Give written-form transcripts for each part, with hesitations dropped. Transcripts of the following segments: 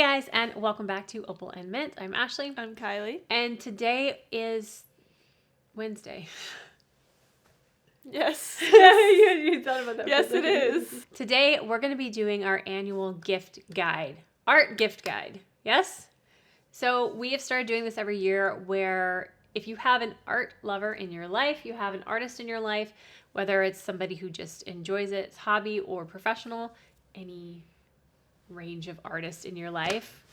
guys, and welcome back to Opal and Mint. I'm Ashley. I'm Kylie. And today is Wednesday. Yes. you thought about that. Yes, it is. Today, we're going to be doing our annual gift guide. Art gift guide. Yes? So we have started doing this every year where if you have an art lover in your life, you have an artist in your life, whether it's somebody who just enjoys it, it's hobby or professional, any range of artists in your life,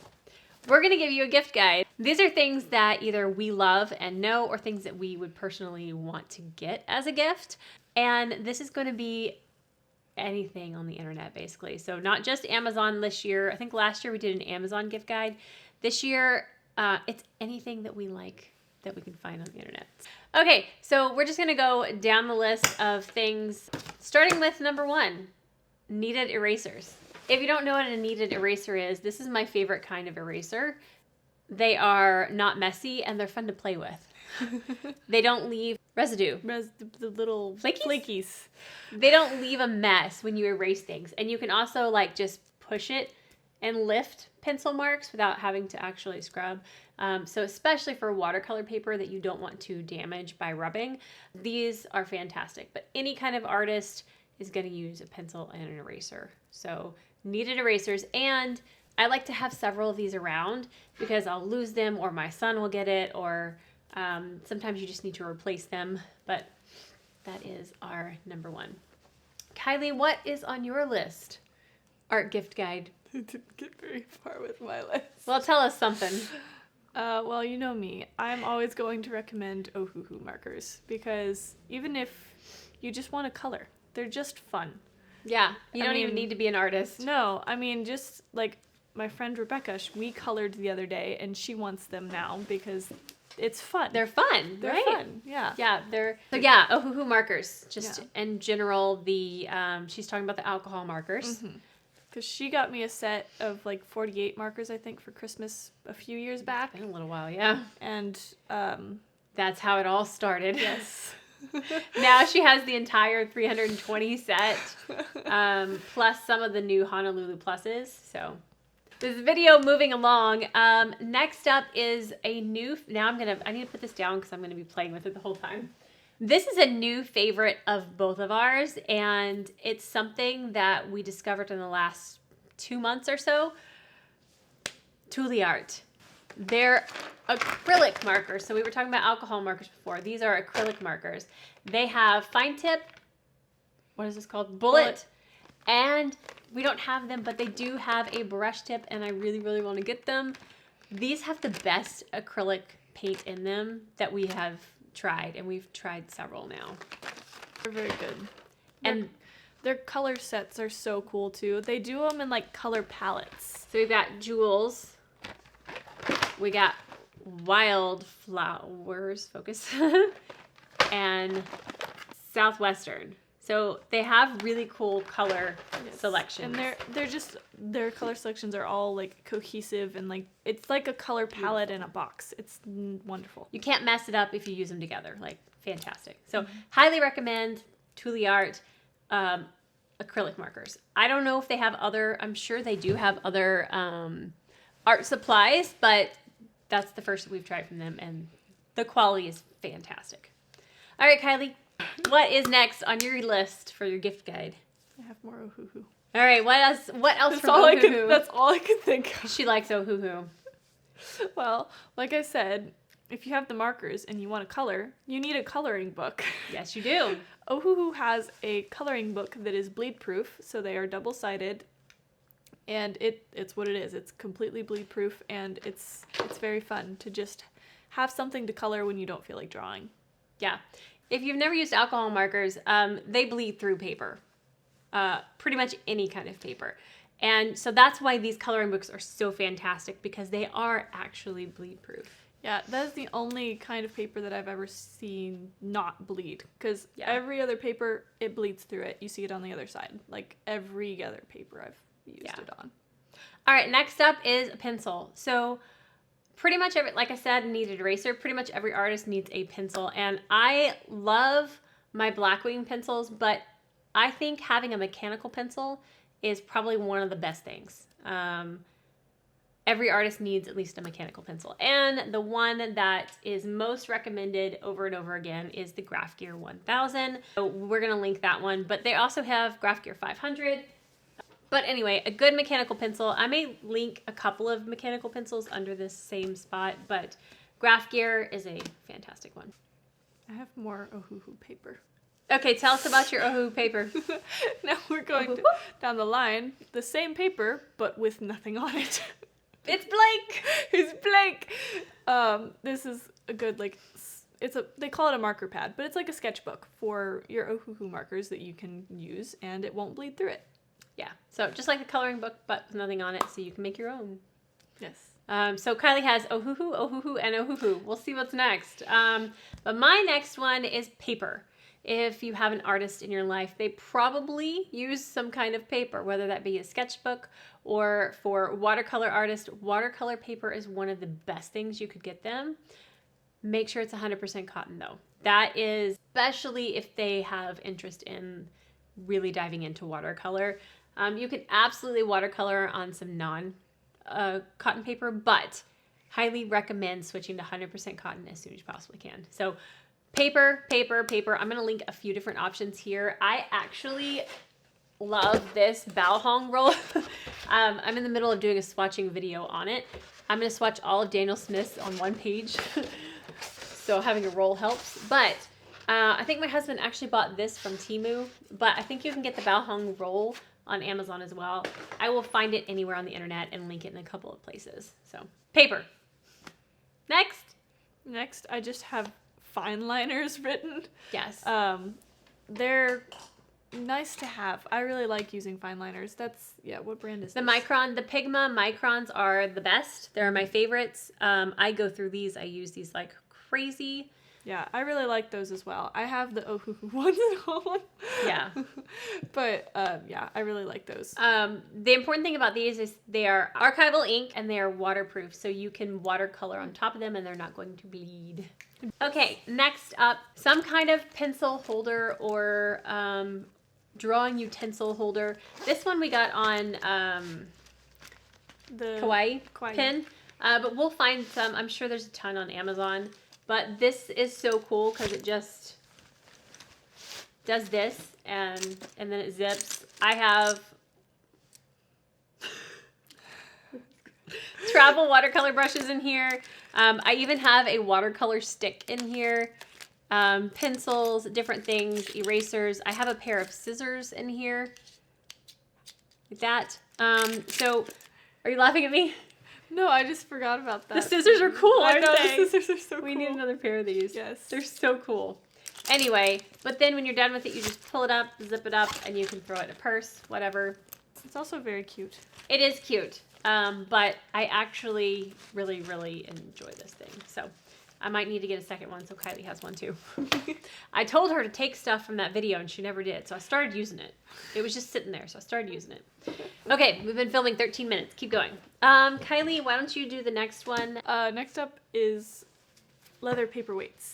we're going to give you a gift guide. These are things that either we love and know or things that we would personally want to get as a gift. And this is going to be anything on the internet, basically. So not just Amazon this year. I think last year we did an Amazon gift guide. This year, it's anything that we like that we can find on the internet. Okay, so we're just going to go down the list of things, starting with number 1, kneaded erasers. If you don't know what a kneaded eraser is, this is my favorite kind of eraser. They are not messy and they're fun to play with. They don't leave residue. The little flakies. They don't leave a mess when you erase things. And you can also just push it and lift pencil marks without having to actually scrub. So especially for watercolor paper that you don't want to damage by rubbing, these are fantastic. But any kind of artist is going to use a pencil and an eraser. So kneaded erasers, and I like to have several of these around because I'll lose them or my son will get it, or sometimes you just need to replace them. But that is our number 1. Kylie, what is on your list? Art gift guide. I didn't get very far with my list. Well, tell us something. Well, you know me. I'm always going to recommend Ohuhu markers because even if you just want to color, they're just fun. Yeah, you don't even need to be an artist. No, I mean, just like my friend Rebecca, we colored the other day, and she wants them now because it's fun. They're fun, They're right? fun, yeah. Yeah, Ohuhu markers. Just in general, she's talking about the alcohol markers. Because she got me a set of 48 markers, I think, for Christmas a few years back. It's been a little while, yeah. And that's how it all started. yes. Now she has the entire 320 set, plus some of the new Honolulu pluses. So this video moving along. Next up is a new, I need to put this down because I'm going to be playing with it the whole time. This is a new favorite of both of ours, and it's something that we discovered in the last 2 months or so. Tule art. They're acrylic markers. So we were talking about alcohol markers before. These are acrylic markers. They have fine tip, what is this called? Bullet. And we don't have them, but they do have a brush tip, and I really, really want to get them. These have the best acrylic paint in them that we have tried, and we've tried several now. They're very good. And their color sets are so cool, too. They do them in, color palettes. So we've got Jewels. We got Wildflowers, focus, and Southwestern. So they have really cool color selections. And their color selections are all cohesive and it's like a color palette in a box. It's wonderful. You can't mess it up if you use them together. Fantastic. So highly recommend Tule art acrylic markers. I don't know if they have I'm sure they do have other art supplies, but that's the first that we've tried from them, and the quality is fantastic. All right, Kylie, what is next on your list for your gift guide? I have more Ohuhu. All right, what else from Ohuhu? That's all I could think of. She likes Ohuhu. Well, like I said, if you have the markers and you want to color, you need a coloring book. Yes, you do. Ohuhu has a coloring book that is bleed proof, so they are double-sided. And it's what it is. It's completely bleed proof, and it's very fun to just have something to color when you don't feel like drawing. Yeah. If you've never used alcohol markers, they bleed through paper. Pretty much any kind of paper. And so that's why these coloring books are so fantastic, because they are actually bleed proof. Yeah, that is the only kind of paper that I've ever seen not bleed. Because every other paper, it bleeds through it. You see it on the other side. Every other paper I've used it on. All right, next up is a pencil. So pretty much like I said, kneaded eraser, pretty much every artist needs a pencil. And I love my Blackwing pencils, but I think having a mechanical pencil is probably one of the best things. every artist needs at least a mechanical pencil. And the one that is most recommended over and over again is the Graph Gear 1000. So we're gonna link that one, but they also have Graph Gear 500. But anyway, a good mechanical pencil. I may link a couple of mechanical pencils under this same spot, but Graph Gear is a fantastic one. I have more Ohuhu paper. Okay, tell us about your Ohuhu paper. Now we're going down the line, the same paper, but with nothing on it. It's blank. It's blank. This is a good, like, they call it a marker pad, but it's like a sketchbook for your Ohuhu markers that you can use, and it won't bleed through it. Yeah, so just like the coloring book, but with nothing on it, so you can make your own. Yes. So Kylie has Ohuhu, Ohuhu, and Ohuhu. We'll see what's next. But my next one is paper. If you have an artist in your life, they probably use some kind of paper, whether that be a sketchbook or for watercolor artists. Watercolor paper is one of the best things you could get them. Make sure it's 100% cotton though. That is, especially if they have interest in really diving into watercolor. You can absolutely watercolor on some non-cotton paper, but highly recommend switching to 100% cotton as soon as you possibly can. So paper, paper, paper. I'm going to link a few different options here. I actually love this Balhong roll. I'm in the middle of doing a swatching video on it. I'm going to swatch all of Daniel Smith's on one page. So having a roll helps. But I think my husband actually bought this from Temu, but I think you can get the Balhong roll on Amazon as well. I will find it anywhere on the internet and link it in a couple of places. So paper. Next, I just have fine liners written. Yes. They're nice to have. I really like using fine liners. That's, what brand is the this? Micron, the Pigma Microns are the best. They're my favorites. I go through these. I use these like crazy. Yeah, I really like those as well. I have the Ohuhu ones at home. Yeah. But, I really like those. The important thing about these is they are archival ink and they are waterproof, so you can watercolor on top of them and they're not going to bleed. Okay, next up, some kind of pencil holder or drawing utensil holder. This one we got on The Kawaii pin, but we'll find some. I'm sure there's a ton on Amazon. But this is so cool because it just does this and then it zips. I have travel watercolor brushes in here. I even have a watercolor stick in here. Pencils, different things, erasers. I have a pair of scissors in here. Like that. So, are you laughing at me? No, I just forgot about that. The scissors are cool, I aren't know, they? the scissors are so cool. We need another pair of these. Yes. They're so cool. Anyway, but then when you're done with it, you just pull it up, zip it up, and you can throw it in a purse, whatever. It's also very cute. It is cute, but I actually really, really enjoy this thing. So I might need to get a second one so Kylie has one too. I told her to take stuff from that video and she never did, so I started using it. It was just sitting there, so I started using it. Okay, we've been filming 13 minutes. Keep going. Kylie, why don't you do the next one? Next up is leather paperweights.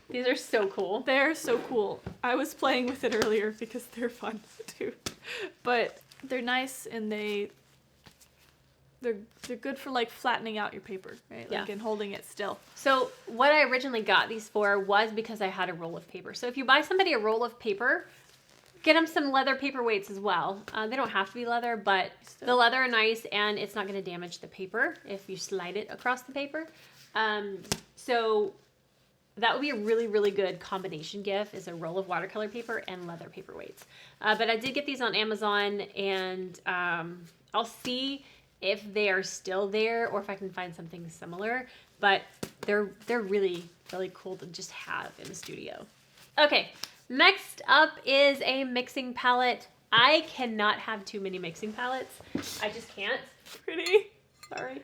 These are so cool. They're so cool. I was playing with it earlier because they're fun too. But they're nice and they're good for like flattening out your paper, right? Like and holding it still. So what I originally got these for was because I had a roll of paper. So if you buy somebody a roll of paper, get them some leather paperweights as well. They don't have to be leather, but the leather are nice and it's not going to damage the paper if you slide it across the paper. So that would be a really, really good combination gift, is a roll of watercolor paper and leather paperweights. But I did get these on Amazon and I'll see if they are still there or if I can find something similar. But they're really, really cool to just have in the studio. Okay. Next up is a mixing palette. I cannot have too many mixing palettes. I just can't. Pretty. Sorry.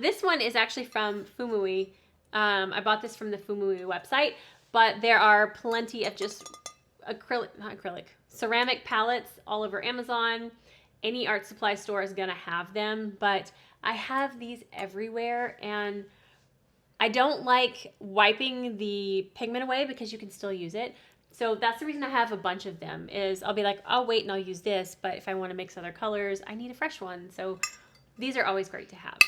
This one is actually from Fumui. I bought this from the Fumui website, but there are plenty of just ceramic palettes all over Amazon. Any art supply store is gonna have them, but I have these everywhere and I don't like wiping the pigment away because you can still use it. So that's the reason I have a bunch of them, is I'll be like, I'll wait and I'll use this, but if I want to mix other colors, I need a fresh one. So these are always great to have.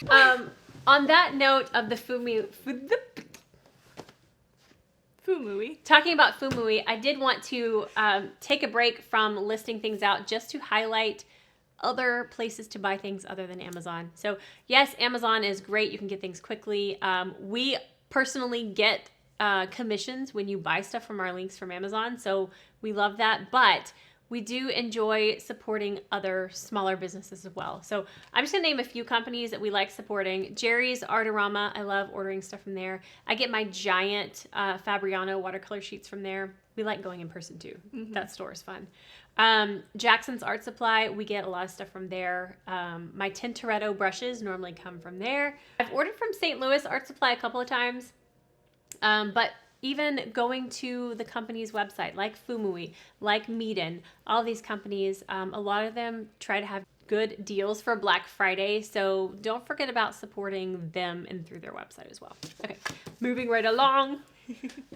On that note of the Fumui. talking about Fumui, I did want to take a break from listing things out just to highlight other places to buy things other than Amazon. So yes, Amazon is great. You can get things quickly. We personally get commissions when you buy stuff from our links from Amazon. So we love that. But we do enjoy supporting other smaller businesses as well. So I'm just gonna name a few companies that we like supporting. Jerry's Artorama, I love ordering stuff from there. I get my giant Fabriano watercolor sheets from there. We like going in person too. Mm-hmm. That store is fun. Jackson's Art Supply, we get a lot of stuff from there. My Tintoretto brushes normally come from there. I've ordered from St. Louis Art Supply a couple of times, but even going to the company's website, like Fumui, like Meeden, all these companies, a lot of them try to have good deals for Black Friday. So don't forget about supporting them and through their website as well. Okay, moving right along.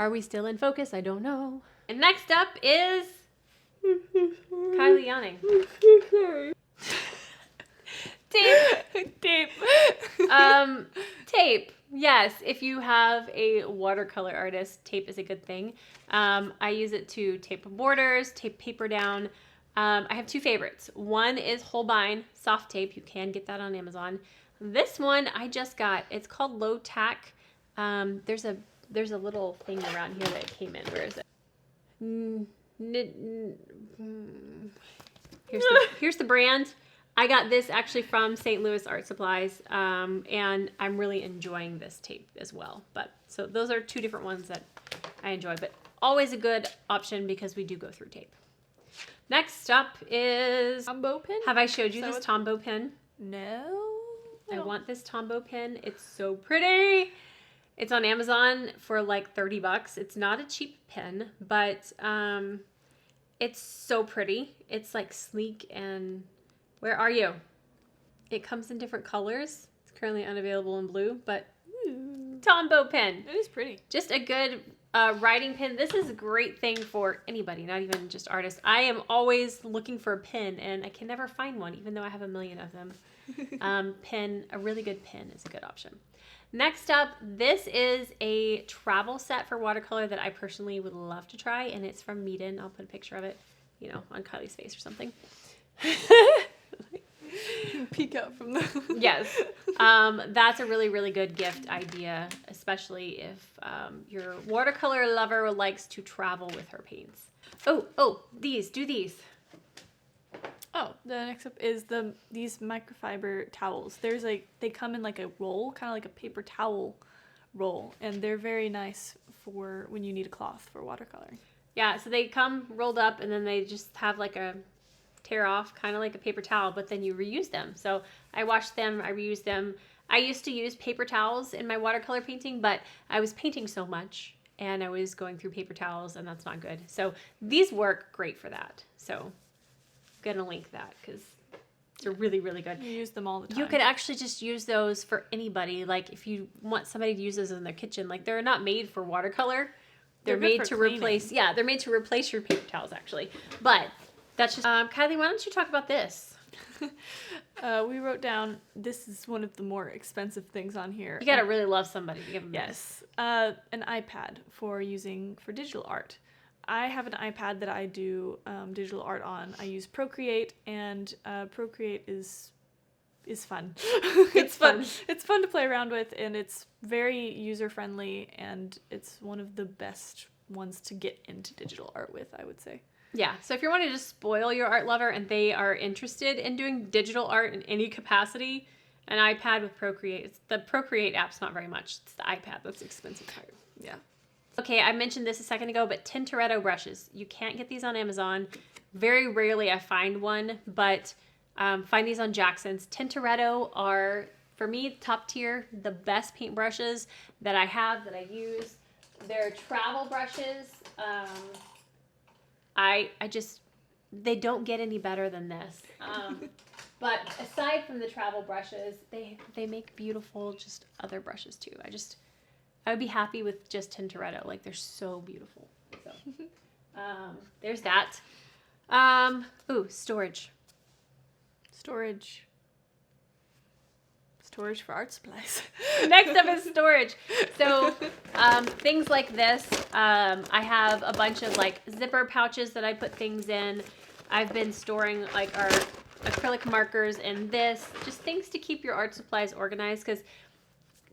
Are we still in focus? I don't know. And next up is Kylie yawning. Tape. Tape. Yes, if you have a watercolor artist, tape is a good thing. I use it to tape borders, tape paper down. I have two favorites. One is Holbein soft tape. You can get that on Amazon. This one I just got. It's called Low Tack. There's a little thing around here that came in. Where is it? Here's the brand. I got this actually from St. Louis Art Supplies, and I'm really enjoying this tape as well. So those are two different ones that I enjoy, but always a good option because we do go through tape. Next up is Tombow pin. Have I showed you this Tombow pin? No. I want this Tombow pin. It's so pretty. It's on Amazon for like $30. It's not a cheap pen, but it's so pretty. It's like sleek and... Where are you? It comes in different colors. It's currently unavailable in blue, but Tombow pen. It is pretty. Just a good writing pen. This is a great thing for anybody, not even just artists. I am always looking for a pen, and I can never find one, even though I have a million of them. A really good pen is a good option. Next up, this is a travel set for watercolor that I personally would love to try, and it's from Meeden. I'll put a picture of it, on Kylie's face or something. Peek out from the... Yes. That's a really, really good gift idea, especially if your watercolor lover likes to travel with her paints. Oh, these. Oh, the next up is these microfiber towels. They come in like a roll, kind of like a paper towel roll, and they're very nice for when you need a cloth for watercoloring. Yeah, so they come rolled up, and then they just have like a tear off, kind of like a paper towel, but then you reuse them. So I wash them, I reuse them. I used to use paper towels in my watercolor painting, but I was painting so much and I was going through paper towels, and that's not good. So these work great for that. So I'm gonna link that because they're really, really good. You use them all the time. You could actually just use those for anybody. Like if you want somebody to use those in their kitchen, like they're not made for watercolor. They're made to replace, they're made to replace your paper towels actually. But that's just, Kylie, why don't you talk about this? We wrote down, this is one of the more expensive things on here. You gotta really love somebody to give them this. An iPad for digital art. I have an iPad that I do digital art on. I use Procreate, and Procreate is fun. It's fun. It's fun to play around with, and it's very user-friendly, and it's one of the best ones to get into digital art with, I would say. Yeah, so if you're wanting to spoil your art lover and they are interested in doing digital art in any capacity, an iPad with Procreate. The Procreate app's not very much. It's the iPad that's the expensive part. Yeah. Okay, I mentioned this a second ago, but Tintoretto brushes. You can't get these on Amazon. Very rarely I find one, but find these on Jackson's. Tintoretto are, for me, top tier, the best paint brushes that I have, that I use. They're travel brushes. They don't get any better than this. But aside from the travel brushes, they make beautiful just other brushes too. I would be happy with just Tintoretto. Like, they're so beautiful. So, there's that. Storage. Storage. Storage for art supplies. Next up is storage. So things like this. I have a bunch of like zipper pouches that I put things in. I've been storing like our acrylic markers in this. Just things to keep your art supplies organized, because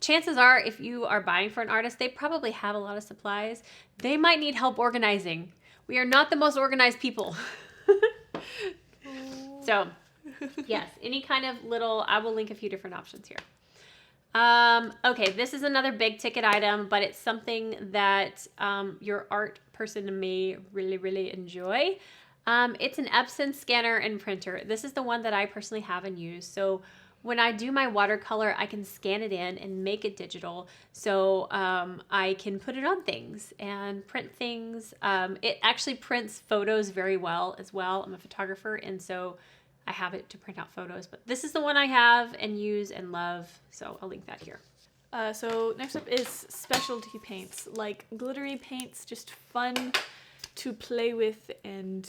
chances are if you are buying for an artist, they probably have a lot of supplies. They might need help organizing. We are not the most organized people. So yes, any kind of little, I will link a few different options here. Okay, this is another big ticket item, but it's something that your art person may really, really enjoy. It's an Epson scanner and printer. This is the one that I personally have and use. So when I do my watercolor, I can scan it in and make it digital. So I can put it on things and print things. It actually prints photos very well as well. I'm a photographer, and so I have it to print out photos. But this is the one I have and use and love. So I'll link that here. So next up is specialty paints, like glittery paints, just fun to play with and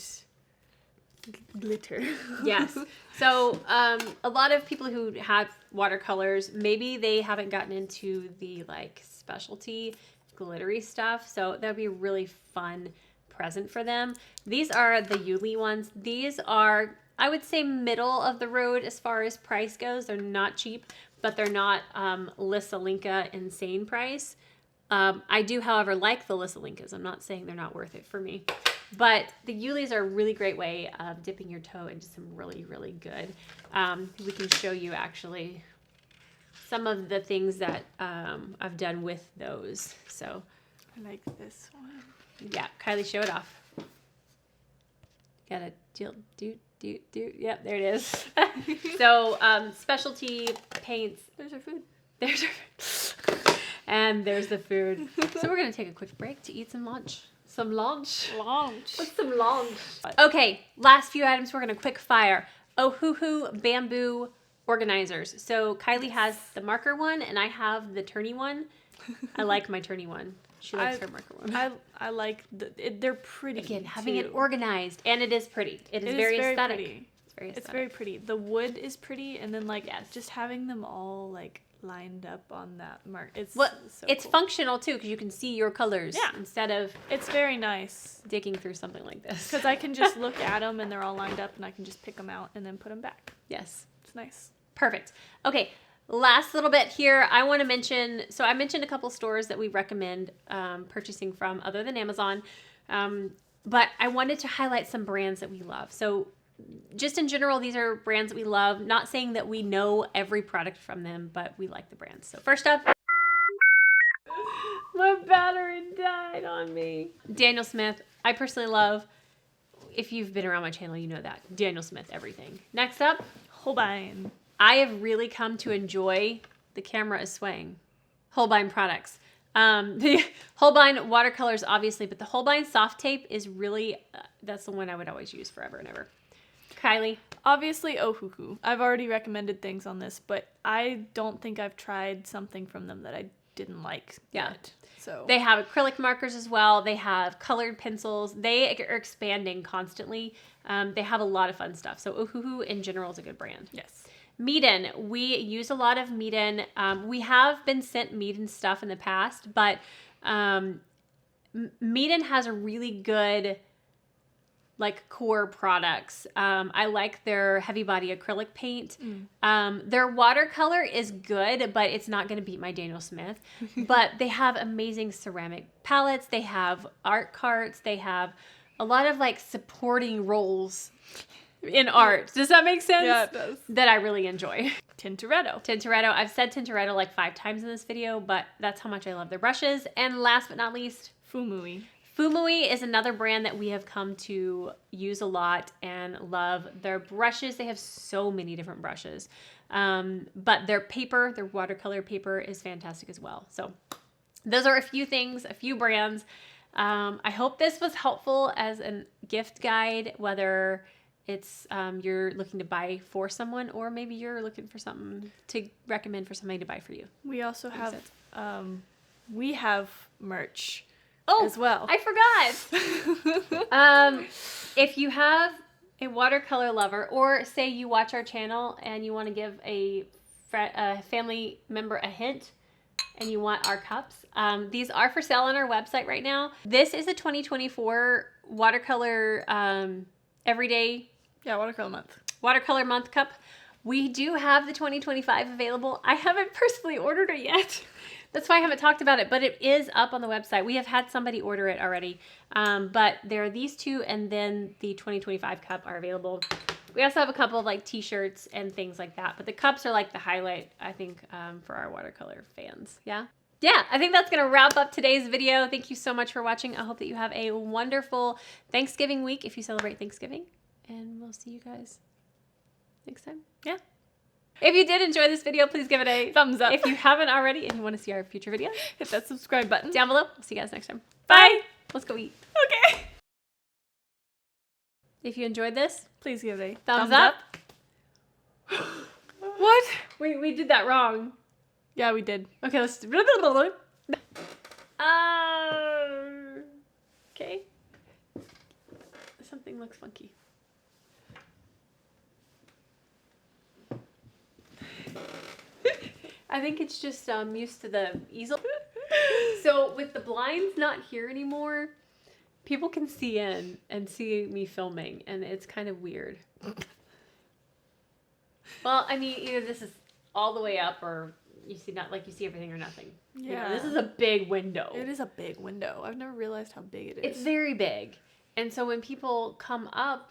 glitter. Yes. So a lot of people who have watercolors, maybe they haven't gotten into the like specialty glittery stuff. So that would be a really fun present for them. These are the Yuli ones. These are, I would say, middle of the road as far as price goes. They're not cheap, but they're not Lissalinka insane price. I do, however, like the Lissalinkas. I'm not saying they're not worth it for me. But the Yulis are a really great way of dipping your toe into some really, really good. We can show you actually some of the things that I've done with those. So I like this one. yeah, Kylie, show it off. Gotta do. Yep, there it is. So specialty paints. There's our food. There's our food. And there's the food. So we're gonna take a quick break to eat some lunch. Some lunch. Lunch. What's some lunch? Okay, last few items we're gonna quick fire. Ohuhu bamboo organizers. So Kylie has the marker one, and I have the turny one. I like my turny one. She likes her marker one. I like they're pretty. Again, having too. it organized, and it is pretty. It is very aesthetic. Pretty. It's very aesthetic. It's very pretty. The wood is pretty, and then like just having them all like lined up on that mark. It's it's cool. Functional too, because you can see your colors instead of it's very nice digging through something like this. Because I can just look at them and they're all lined up, and I can just pick them out and then put them back. Yes, it's nice. Perfect. Okay, last little bit here. I want to mention. So I mentioned a couple stores that we recommend purchasing from, other than Amazon, but I wanted to highlight some brands that we love. So just in general, these are brands that we love. Not saying that we know every product from them, but we like the brands. So first up, my battery died on me. Daniel Smith, I personally love. If you've been around my channel, you know that. Daniel Smith, everything. Next up, Holbein. I have really come to enjoy, the camera is swaying, Holbein products. The Holbein watercolors, obviously, but the Holbein soft tape is really, that's the one I would always use forever and ever. Kylie? Obviously, Ohuhu. I've already recommended things on this, but I don't think I've tried something from them that I didn't like yet. So they have acrylic markers as well. They have colored pencils. They are expanding constantly. They have a lot of fun stuff. So Ohuhu in general is a good brand. Yes. Meeden. We use a lot of Meeden. We have been sent Meeden stuff in the past, but Meeden has a really good like core products. I like their heavy body acrylic paint. Their watercolor is good, but it's not going to beat my Daniel Smith. But they have amazing ceramic palettes. They have art carts. They have a lot of like supporting roles in art. Does that make sense? Yeah, it does. That I really enjoy. Tintoretto. Tintoretto. I've said Tintoretto like 5 times in this video, but that's how much I love their brushes. And last but not least, Fumui. Fumui is another brand that we have come to use a lot and love. Their brushes, they have so many different brushes. But their paper, their watercolor paper is fantastic as well. So those are a few things, a few brands. I hope this was helpful as a gift guide, whether it's you're looking to buy for someone, or maybe you're looking for something to recommend for somebody to buy for you. We also have we have merch as well. I forgot. If you have a watercolor lover, or say you watch our channel and you want to give a a family member a hint and you want our cups, these are for sale on our website right now. This is a 2024 watercolor everyday watercolor month cup. We do have the 2025 available. I haven't personally ordered it yet. That's why I haven't talked about it, but it is up on the website. We have had somebody order it already. But there are these two, and then the 2025 cup are available. We also have a couple of like t-shirts and things like that, but the cups are like the highlight, I think, for our watercolor fans. Yeah, I think that's going to wrap up today's video. Thank you so much for watching. I hope that you have a wonderful Thanksgiving week if you celebrate Thanksgiving, and we'll see you guys next time. Yeah. If you did enjoy this video, please give it a thumbs up. If you haven't already and you want to see our future videos, hit that subscribe button down below. We'll see you guys next time. Bye. Let's go eat. Okay. If you enjoyed this, please give it a thumbs up. What? We did that wrong. Yeah, we did. Okay, let's... Okay. Something looks funky. I think it's just used to the easel. So with the blinds not here anymore, people can see in and see me filming, and it's kind of weird. Well, I mean, either this is all the way up, or you see you see everything or nothing. Yeah. You know, this is a big window. It is a big window. I've never realized how big it is. It's very big. And so when people come up,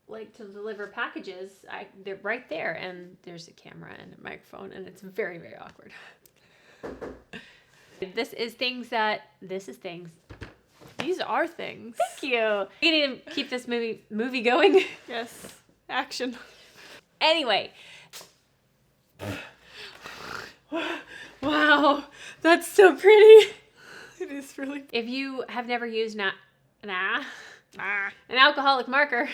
like to deliver packages, they're right there, and there's a camera and a microphone, and it's very, very awkward. This is things. These are things. Thank you. We need to keep this movie going. Yes. Action. Anyway. Wow, that's so pretty. It is really. If you have never used an alcoholic marker.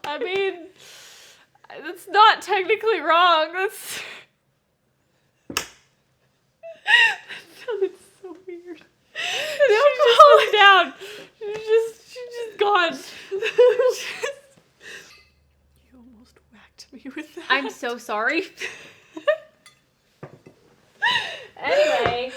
I mean, that's not technically wrong. That sounded so weird. She's down. She's just gone. You almost whacked me with that. I'm so sorry. Anyway.